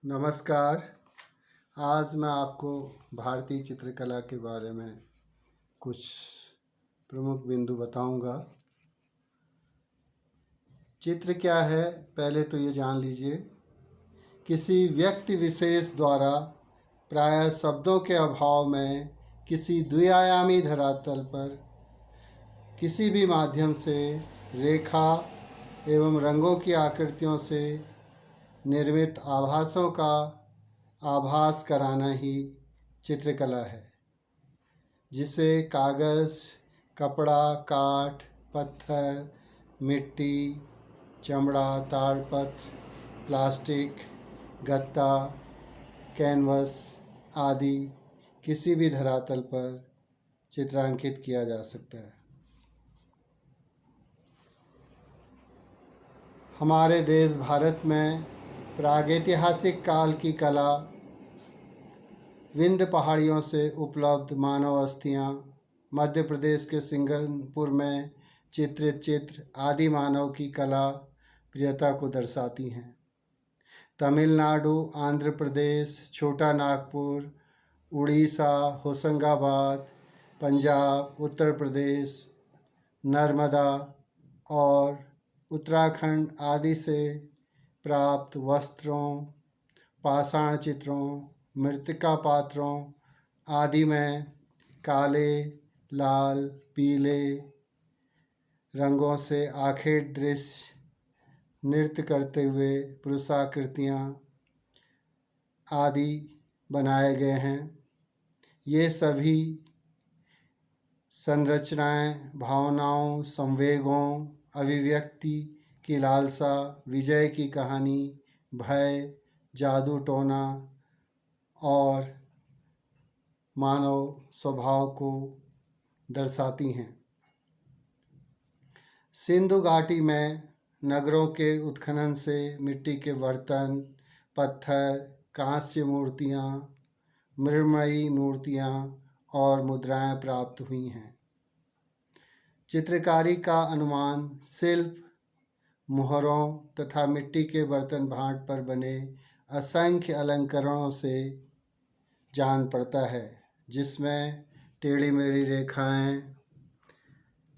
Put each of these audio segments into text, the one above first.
नमस्कार। आज मैं आपको भारतीय चित्रकला के बारे में कुछ प्रमुख बिंदु बताऊंगा। चित्र क्या है, पहले तो ये जान लीजिए। किसी व्यक्ति विशेष द्वारा प्रायः शब्दों के अभाव में किसी द्विआयामी धरातल पर किसी भी माध्यम से रेखा एवं रंगों की आकृतियों से निर्मित आभासों का आभास कराना ही चित्रकला है, जिसे कागज़, कपड़ा, काठ, पत्थर, मिट्टी, चमड़ा, ताड़पत्र, प्लास्टिक, गत्ता, कैनवस आदि किसी भी धरातल पर चित्रांकित किया जा सकता है। हमारे देश भारत में प्रागैतिहासिक काल की कला, विंध्य पहाड़ियों से उपलब्ध मानव अस्थियाँ, मध्य प्रदेश के सिंगरपुर में चित्रित चित्र आदि मानव की कला प्रियता को दर्शाती हैं। तमिलनाडु, आंध्र प्रदेश, छोटा नागपुर, उड़ीसा, होशंगाबाद, पंजाब, उत्तर प्रदेश, नर्मदा और उत्तराखंड आदि से प्राप्त वस्त्रों, पाषाण चित्रों, मृत्तिका पात्रों आदि में काले, लाल, पीले रंगों से आखेट दृश्य, नृत्य करते हुए पुरुषाकृतियाँ आदि बनाए गए हैं। ये सभी संरचनाएं भावनाओं, संवेगों, अभिव्यक्ति की लालसा, विजय की कहानी, भय, जादू टोना और मानव स्वभाव को दर्शाती हैं। सिंधु घाटी में नगरों के उत्खनन से मिट्टी के बर्तन, पत्थर, कांस्य मूर्तियाँ, मृण्मयी मूर्तियाँ और मुद्राएं प्राप्त हुई हैं। चित्रकारी का अनुमान शिल्प, मुहरों तथा मिट्टी के बर्तन भाट पर बने असंख्य अलंकरणों से जान पड़ता है, जिसमें टेढ़ी मेढ़ी रेखाएं,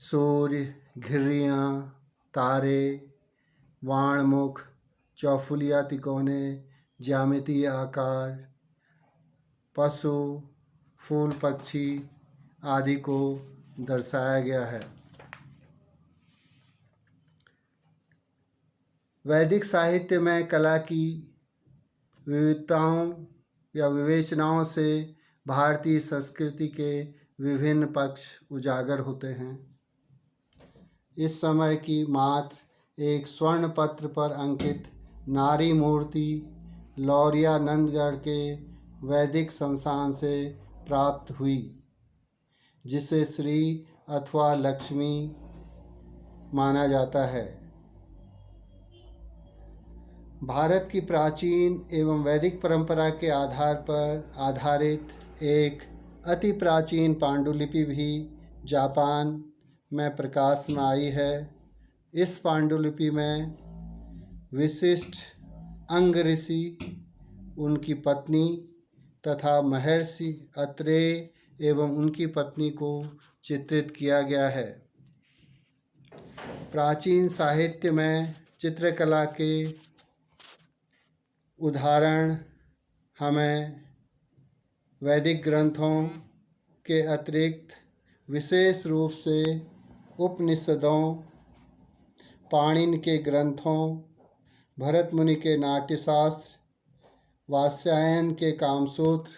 सूर्य, घिर्रियाँ, तारे, वाणमुख, चौफुलिया तिकोने, ज्यामितीय आकार, पशु, फूल, पक्षी आदि को दर्शाया गया है। वैदिक साहित्य में कला की विविधताओं या विवेचनाओं से भारतीय संस्कृति के विभिन्न पक्ष उजागर होते हैं। इस समय की मात्र एक स्वर्ण पत्र पर अंकित नारी मूर्ति लौरियानंदगढ़ के वैदिक शमशान से प्राप्त हुई, जिसे श्री अथवा लक्ष्मी माना जाता है। भारत की प्राचीन एवं वैदिक परंपरा के आधार पर आधारित एक अति प्राचीन पांडुलिपि भी जापान में प्रकाश में आई है। इस पांडुलिपि में विशिष्ट अंग ऋषि, उनकी पत्नी तथा महर्षि अत्रेय एवं उनकी पत्नी को चित्रित किया गया है। प्राचीन साहित्य में चित्रकला के उदाहरण हमें वैदिक ग्रंथों के अतिरिक्त विशेष रूप से उपनिषदों, पाणिनि के ग्रंथों, भरत मुनि के नाट्यशास्त्र, वात्स्यायन के कामसूत्र,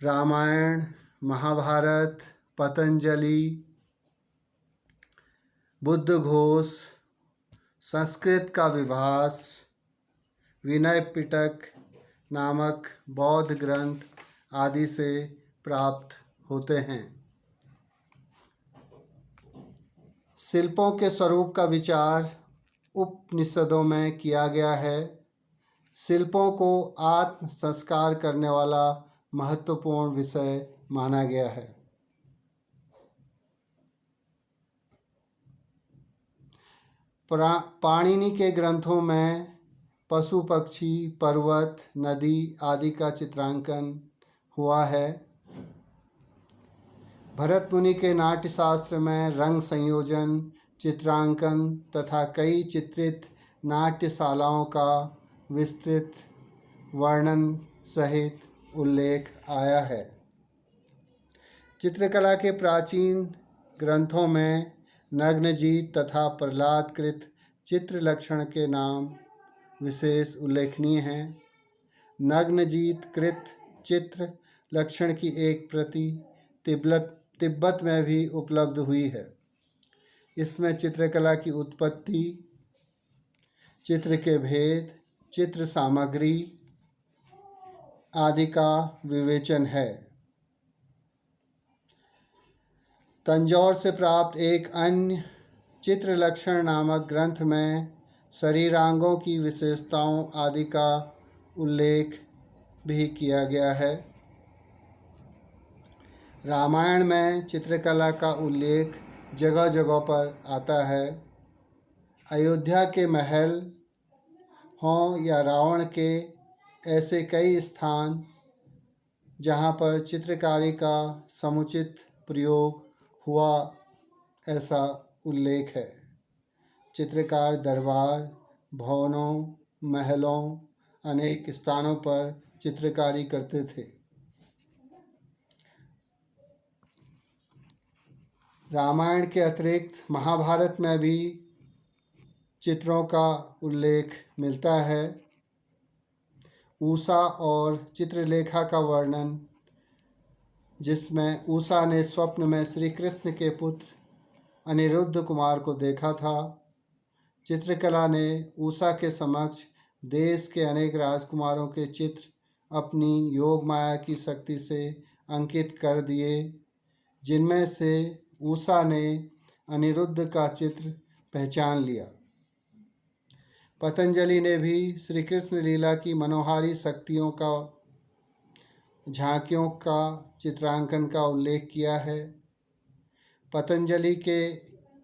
रामायण, महाभारत, पतंजलि, बुद्ध घोष, संस्कृत का विभास, विनय पिटक नामक बौद्ध ग्रंथ आदि से प्राप्त होते हैं। शिल्पों के स्वरूप का विचार उपनिषदों में किया गया है। शिल्पों को आत्म संस्कार करने वाला महत्वपूर्ण विषय माना गया है। पाणिनि के ग्रंथों में पशु पक्षी, पर्वत, नदी आदि का चित्रांकन हुआ है। भरत मुनि के नाट्य शास्त्र में रंग संयोजन, चित्रांकन तथा कई चित्रित नाट्यशालाओं का विस्तृत वर्णन सहित उल्लेख आया है। चित्रकला के प्राचीन ग्रंथों में नग्नजीत तथा प्रहलाद कृत चित्र लक्षण के नाम विशेष उल्लेखनीय हैं। नग्नजीत कृत चित्र लक्षण की एक प्रति तिब्बत में भी उपलब्ध हुई है। इसमें चित्रकला की उत्पत्ति, चित्र के भेद, चित्र सामग्री आदि का विवेचन है। तंजौर से प्राप्त एक अन्य चित्र लक्षण नामक ग्रंथ में शरीरांगों की विशेषताओं आदि का उल्लेख भी किया गया है। रामायण में चित्रकला का उल्लेख जगह जगह पर आता है। अयोध्या के महल हों या रावण के ऐसे कई स्थान जहाँ पर चित्रकारी का समुचित प्रयोग हुआ, ऐसा उल्लेख है। चित्रकार दरबार, भवनों, महलों, अनेक स्थानों पर चित्रकारी करते थे। रामायण के अतिरिक्त महाभारत में भी चित्रों का उल्लेख मिलता है। उषा और चित्रलेखा का वर्णन, जिसमें उषा ने स्वप्न में श्री कृष्ण के पुत्र अनिरुद्ध कुमार को देखा था। चित्रकला ने उषा के समक्ष देश के अनेक राजकुमारों के चित्र अपनी योग माया की शक्ति से अंकित कर दिए, जिनमें से उषा ने अनिरुद्ध का चित्र पहचान लिया। पतंजलि ने भी श्री कृष्ण लीला की मनोहारी शक्तियों का झांकियों का चित्रांकन का उल्लेख किया है। पतंजलि के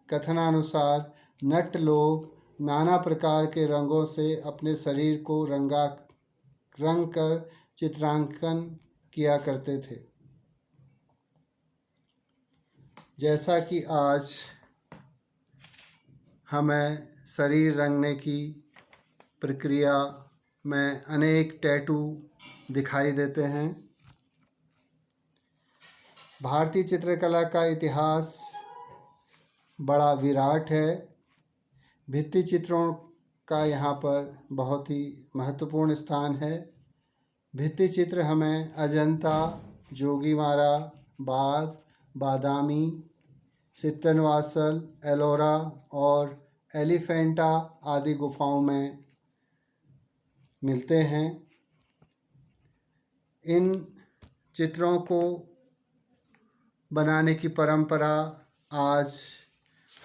कथनानुसार नट लोग नाना प्रकार के रंगों से अपने शरीर को रंग कर चित्रांकन किया करते थे। जैसा कि आज हमें शरीर रंगने की प्रक्रिया में अनेक टैटू दिखाई देते हैं। भारतीय चित्रकला का इतिहास बड़ा विराट है। भित्ति चित्रों का यहाँ पर बहुत ही महत्वपूर्ण स्थान है। भित्ति चित्र हमें अजंता, जोगीमारा, बाघ, बादामी, सित्तनवासल, एलोरा और एलिफेंटा आदि गुफाओं में मिलते हैं। इन चित्रों को बनाने की परंपरा आज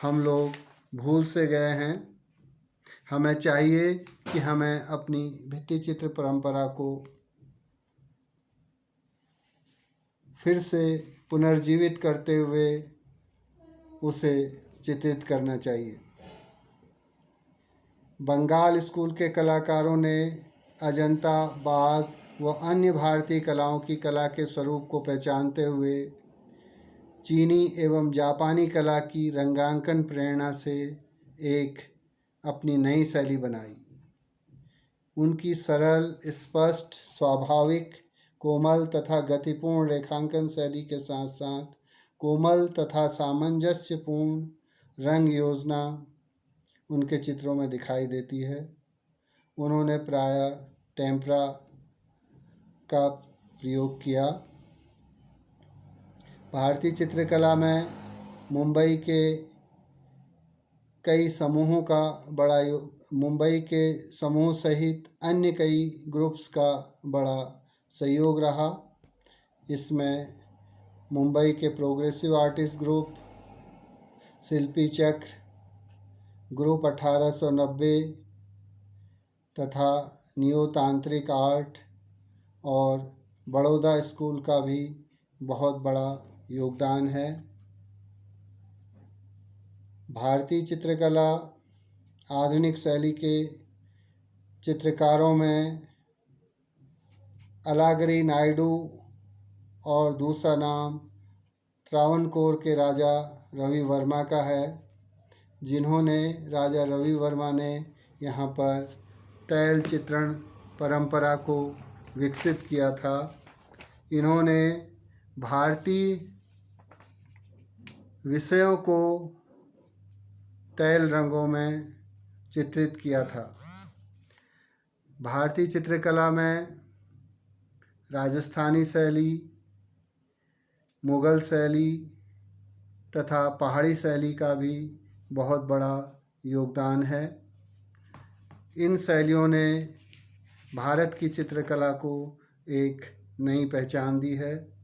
हम लोग भूल से गए हैं। हमें चाहिए कि हमें अपनी भित्ति चित्र परंपरा को फिर से पुनर्जीवित करते हुए उसे चित्रित करना चाहिए। बंगाल स्कूल के कलाकारों ने अजंता, बाघ व अन्य भारतीय कलाओं की कला के स्वरूप को पहचानते हुए चीनी एवं जापानी कला की रंगांकन प्रेरणा से एक अपनी नई शैली बनाई। उनकी सरल, स्पष्ट, स्वाभाविक, कोमल तथा गतिपूर्ण रेखांकन शैली के साथ साथ कोमल तथा सामंजस्यपूर्ण रंग योजना उनके चित्रों में दिखाई देती है। उन्होंने प्रायः टेम्परा का प्रयोग किया। भारतीय चित्रकला में मुंबई के कई समूहों का मुंबई के समूह सहित अन्य कई ग्रुप्स का बड़ा सहयोग रहा। इसमें मुंबई के प्रोग्रेसिव आर्टिस्ट ग्रुप, शिल्पी चक्र ग्रुप 1890 तथा नियो तांत्रिक आर्ट और बड़ौदा स्कूल का भी बहुत बड़ा योगदान है। भारतीय चित्रकला आधुनिक शैली के चित्रकारों में अलागिरी नायडू और दूसरा नाम त्रावणकोर के राजा रवि वर्मा का है, जिन्होंने राजा रवि वर्मा ने यहाँ पर तैल चित्रण परंपरा को विकसित किया था। इन्होंने भारतीय विषयों को तैल रंगों में चित्रित किया था। भारतीय चित्रकला में राजस्थानी शैली, मुग़ल शैली तथा पहाड़ी शैली का भी बहुत बड़ा योगदान है। इन शैलियों ने भारत की चित्रकला को एक नई पहचान दी है।